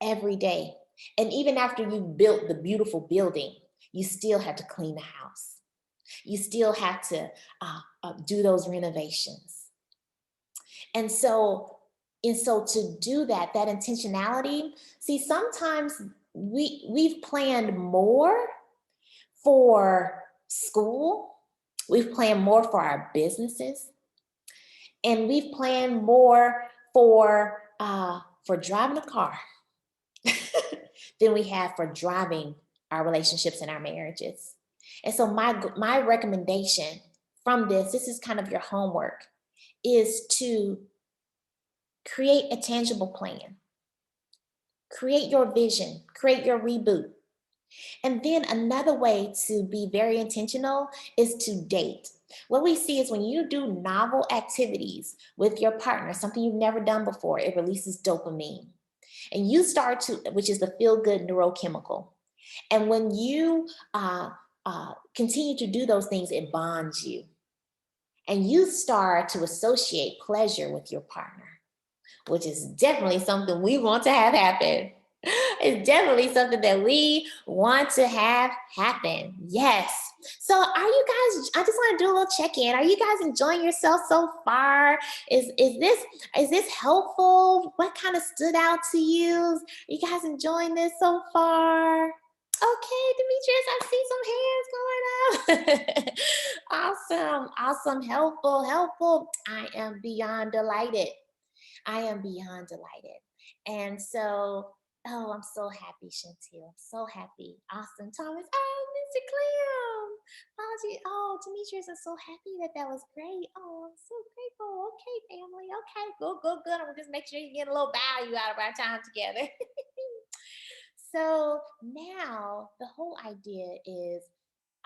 every day. And even after you've built the beautiful building, you still have to clean the house. You still have to do those renovations. And so to do that intentionality, see, sometimes we've planned more for school, we've planned more for our businesses, and we've planned more for driving a car than we have for driving our relationships and our marriages. And so my recommendation from this is kind of your homework, is to create a tangible plan. Create your vision, create your reboot. And then another way to be very intentional is to date. What we see is when you do novel activities with your partner, something you've never done before, it releases dopamine. And you start to, which is the feel-good neurochemical. And when you continue to do those things, it bonds you. And you start to associate pleasure with your partner, which is definitely something we want to have happen. It's definitely something that we want to have happen. Yes. So are you guys, I just want to do a little check-in. Are you guys enjoying yourself so far? Is this helpful? What kind of stood out to you? Are you guys enjoying this so far? Okay, Demetrius, I see some hands going up. Awesome, helpful. I am beyond delighted. And so, oh, I'm so happy, Chantel. I'm so happy. Awesome. Thomas. Oh, Mr. Clem. Apology. Oh, Demetrius, I'm so happy that was great. Oh, I'm so grateful. Okay, family. Okay, good. I'm going to just make sure you get a little value out of our time together. So now the whole idea is,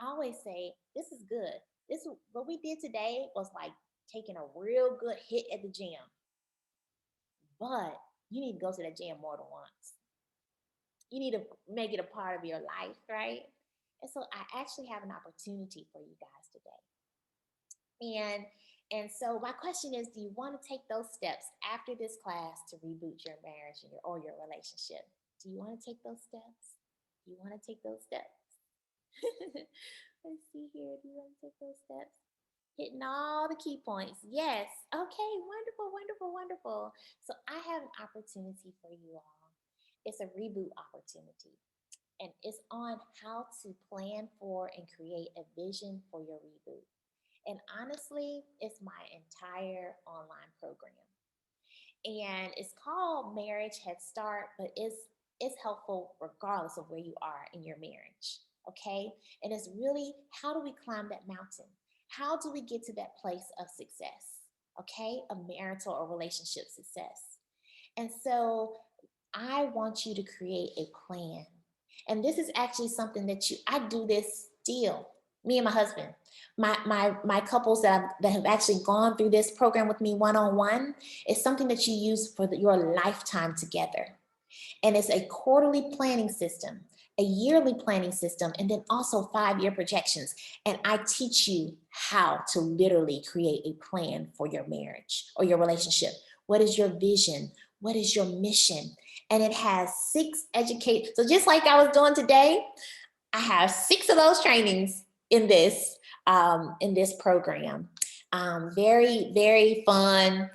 I always say, this is good. What we did today was like taking a real good hit at the gym. But you need to go to that gym more than once. You need to make it a part of your life, right? And so I actually have an opportunity for you guys today. And so my question is, do you want to take those steps after this class to reboot your marriage or your relationship? Do you want to take those steps? Let's see here. Do you want to take those steps? Hitting all the key points. Yes. Okay. Wonderful. So I have an opportunity for you all. It's a reboot opportunity. And it's on how to plan for and create a vision for your reboot. And honestly, it's my entire online program. And it's called Marriage Head Start, but it's helpful regardless of where you are in your marriage. Okay. And it's really, how do we climb that mountain? How do we get to that place of success? Okay, of marital or relationship success. And so I want you to create a plan. And this is actually something that I do this still, me and my husband. My couples that have actually gone through this program with me one-on-one, is something that you use for your lifetime together. And it's a quarterly planning system, a yearly planning system, and then also 5-year projections. And I teach you how to literally create a plan for your marriage or your relationship. What is your vision? What is your mission? And it has 6 so just like I was doing today, I have 6 of those trainings in this program. Very, very fun.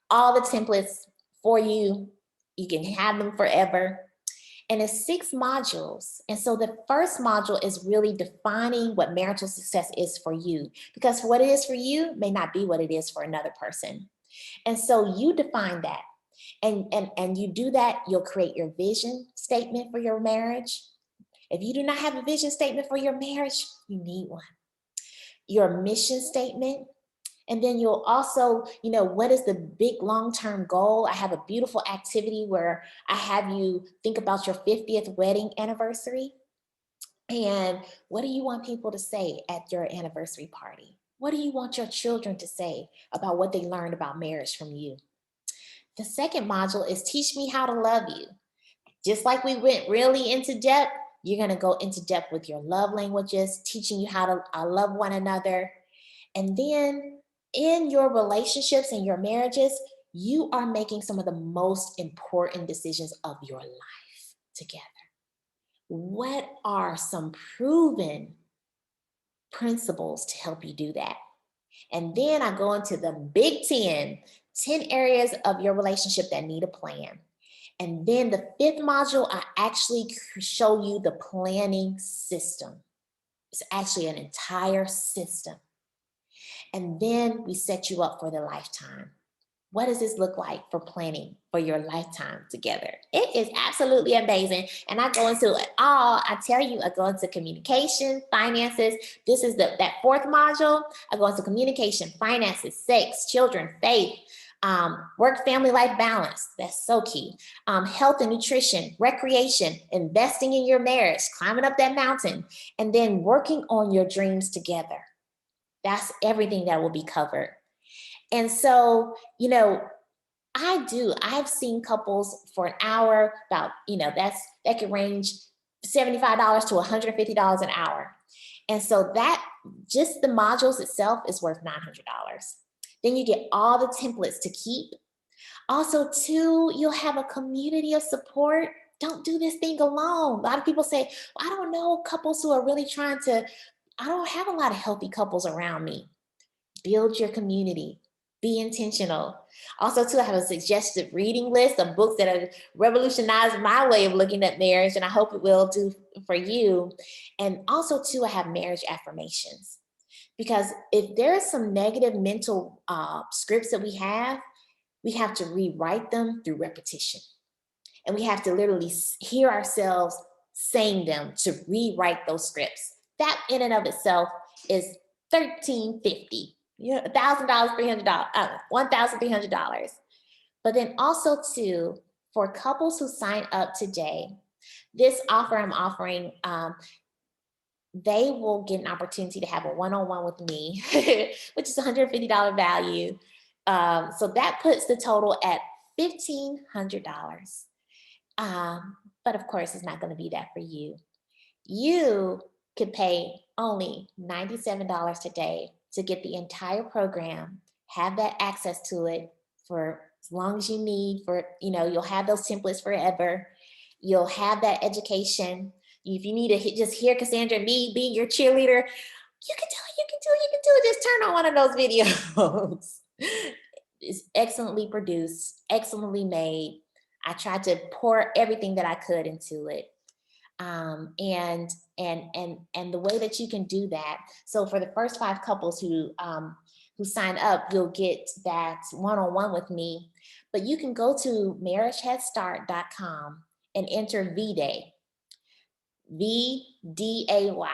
All the templates for you. You can have them forever. And it's 6 modules. And so the first module is really defining what marital success is for you, because what it is for you may not be what it is for another person. And so you define that. And you do that, you'll create your vision statement for your marriage. If you do not have a vision statement for your marriage, you need one. Your mission statement. And then you'll also, what is the big long-term goal? I have a beautiful activity where I have you think about your 50th wedding anniversary. And what do you want people to say at your anniversary party? What do you want your children to say about what they learned about marriage from you? The second module is teach me how to love you. Just like we went really into depth, you're going to go into depth with your love languages, teaching you how to love one another. And then in your relationships and your marriages, you are making some of the most important decisions of your life together. What are some proven principles to help you do that? And then I go into the big 10 areas of your relationship that need a plan. And then the 5th module, I actually show you the planning system. It's actually an entire system. And then we set you up for the lifetime. What does this look like for planning for your lifetime together? It is absolutely amazing. And I go into it all. I tell you, I go into communication, finances. This is that 4th module. I go into communication, finances, sex, children, faith, work, family, life balance. That's so key. Health and nutrition, recreation, investing in your marriage, climbing up that mountain, and then working on your dreams together. That's everything that will be covered. And so, I've seen couples for an hour about, that could range $75 to $150 an hour. And so that just the modules itself is worth $900. Then you get all the templates to keep. Also, too, you'll have a community of support. Don't do this thing alone. A lot of people say, well, I don't know couples who are really I don't have a lot of healthy couples around me. Build your community. Be intentional. Also, too, I have a suggested reading list of books that have revolutionized my way of looking at marriage, and I hope it will do for you. And also, too, I have marriage affirmations. Because if there's some negative mental scripts that we have to rewrite them through repetition. And we have to literally hear ourselves saying them to rewrite those scripts. That in and of itself is $1,350. $1,000, $300, $1,300. But then also too, for couples who sign up today, this offer I'm offering, they will get an opportunity to have a one-on-one with me, which is $150 value. So that puts the total at $1,500. But of course, it's not going to be that for you. You could pay only $97 today to get the entire program, have that access to it for as long as you need you'll have those templates forever. You'll have that education. If you need to just hear Cassandra and me being your cheerleader, you can do it. Just turn on one of those videos. It's excellently produced, excellently made. I tried to pour everything that I could into it. And the way that you can do that. So for the first 5 couples who sign up, you'll get that one-on-one with me. But you can go to marriageheadstart.com and enter VDAY, VDAY,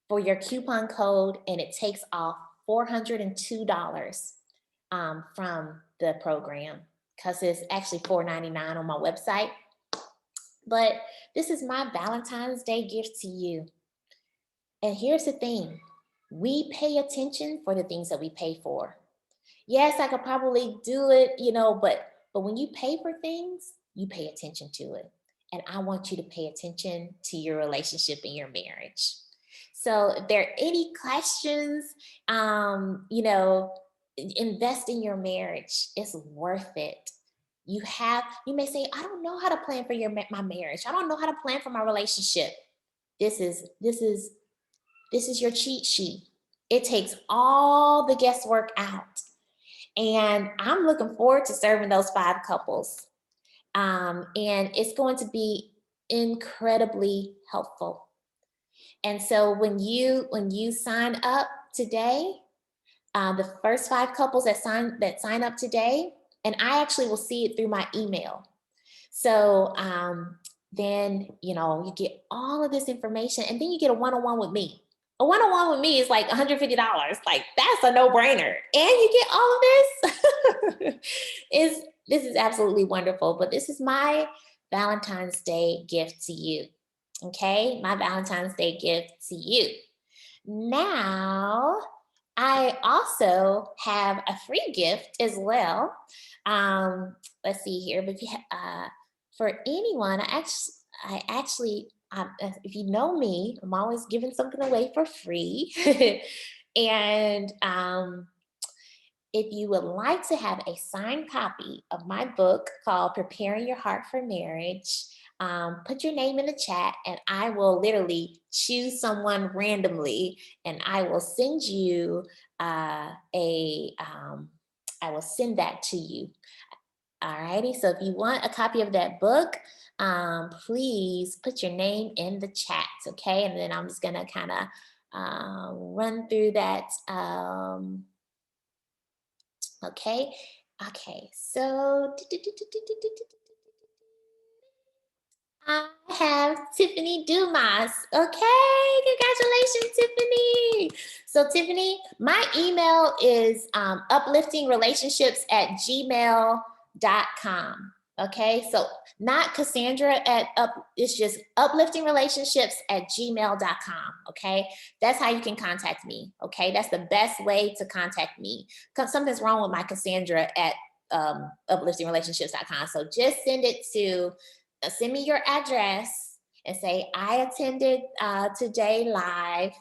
for your coupon code, and it takes off $402 from the program, because it's actually $499 on my website. But this is my Valentine's Day gift to you. And here's the thing. We pay attention for the things that we pay for. Yes, I could probably do it, but when you pay for things, you pay attention to it. And I want you to pay attention to your relationship and your marriage. So if there are any questions, invest in your marriage. It's worth it. You may say, I don't know how to plan for my marriage. I don't know how to plan for my relationship. This is your cheat sheet. It takes all the guesswork out. And I'm looking forward to serving those 5 couples. And it's going to be incredibly helpful. And so when you sign up today, the first 5 couples that sign up today, and I actually will see it through my email. So then you get all of this information, and then you get a one-on-one with me. A one-on-one with me is like $150. Like, that's a no-brainer, and you get all of this. This is absolutely wonderful. But this is my Valentine's Day gift to you. Okay, my Valentine's Day gift to you. Now, I also have a free gift as well. Let's see here, but for anyone, I actually, if you know me, I'm always giving something away for free. And if you would like to have a signed copy of my book called Preparing Your Heart for Marriage, put your name in the chat, and I will literally choose someone randomly, and I will send you I will send that to you. Alrighty, so if you want a copy of that book, please put your name in the chat, okay? And then I'm just gonna kind of run through that. Okay, so I have Tiffany Dumas. Okay, congratulations, Tiffany. So Tiffany, my email is upliftingrelationships@gmail.com. Okay, so not Cassandra it's just upliftingrelationships@gmail.com. Okay, that's how you can contact me. Okay, that's the best way to contact me. Because something's wrong with my Cassandra at upliftingrelationships.com. So just send me your address and say, I attended today live,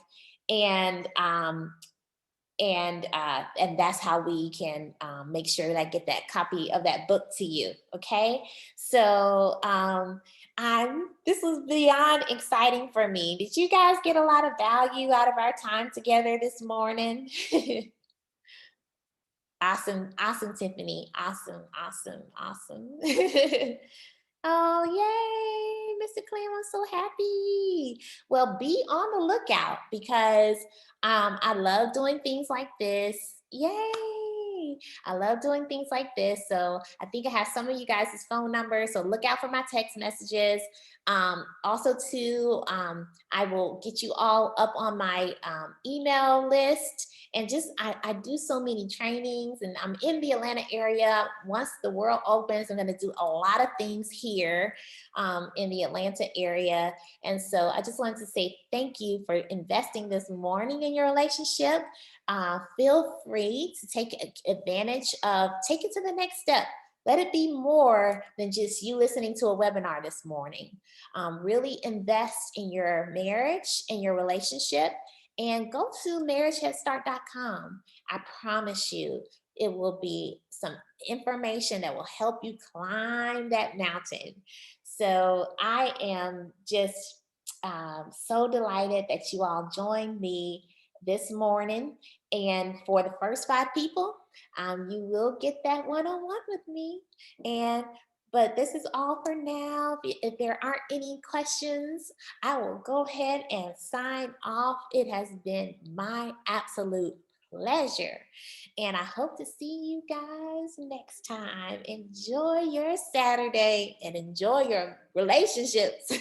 and that's how we can make sure that I get that copy of that book to you. Okay, so this was beyond exciting for me. Did you guys get a lot of value out of our time together this morning? Awesome, Tiffany. Awesome. Oh, yay, Mr. Clem, I'm so happy. Well, be on the lookout, because I love doing things like this. Yay. I love doing things like this. So I think I have some of you guys' phone numbers. So look out for my text messages. Also, too, I will get you all up on my email list. And just, I do so many trainings, and I'm in the Atlanta area. Once the world opens, I'm going to do a lot of things here in the Atlanta area. And so I just wanted to say thank you for investing this morning in your relationship. Feel free to take advantage of, take it to the next step. Let it be more than just you listening to a webinar this morning. Really invest in your marriage and your relationship. And go to marriageheadstart.com. I promise you, it will be some information that will help you climb that mountain. So I am just so delighted that you all joined me this morning. And for the first 5 people, you will get that one-on-one with me. But this is all for now. If there aren't any questions, I will go ahead and sign off. It has been my absolute pleasure. And I hope to see you guys next time. Enjoy your Saturday and enjoy your relationships.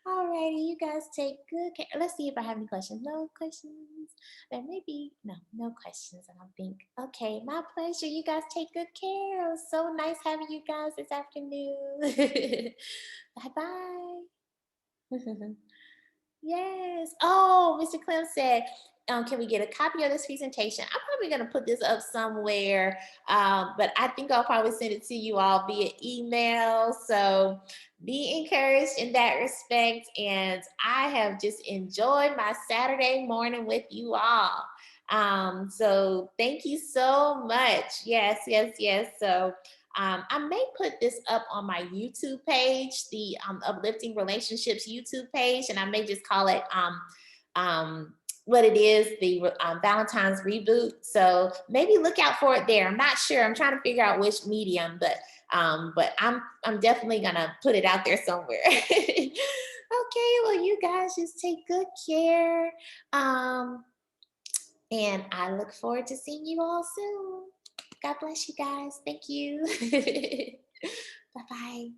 All righty, you guys take good care. Let's see if I have any questions. No questions. There may be, no questions, I don't think. Okay, my pleasure. You guys take good care. It was so nice having you guys this afternoon. Bye-bye. Yes. Oh, Mr. Clem said, can we get a copy of this presentation? I'm probably going to put this up somewhere, but I think I'll probably send it to you all via email. So be encouraged in that respect. And I have just enjoyed my Saturday morning with you all. So thank you so much. Yes. So I may put this up on my YouTube page, the Uplifting Relationships YouTube page, and I may just call it what it is, the Valentine's Reboot. So maybe look out for it there. I'm not sure. I'm trying to figure out which medium, but But I'm definitely gonna put it out there somewhere. Okay, well, you guys just take good care. Um, and I look forward to seeing you all soon. God bless you guys. Thank you. Bye bye.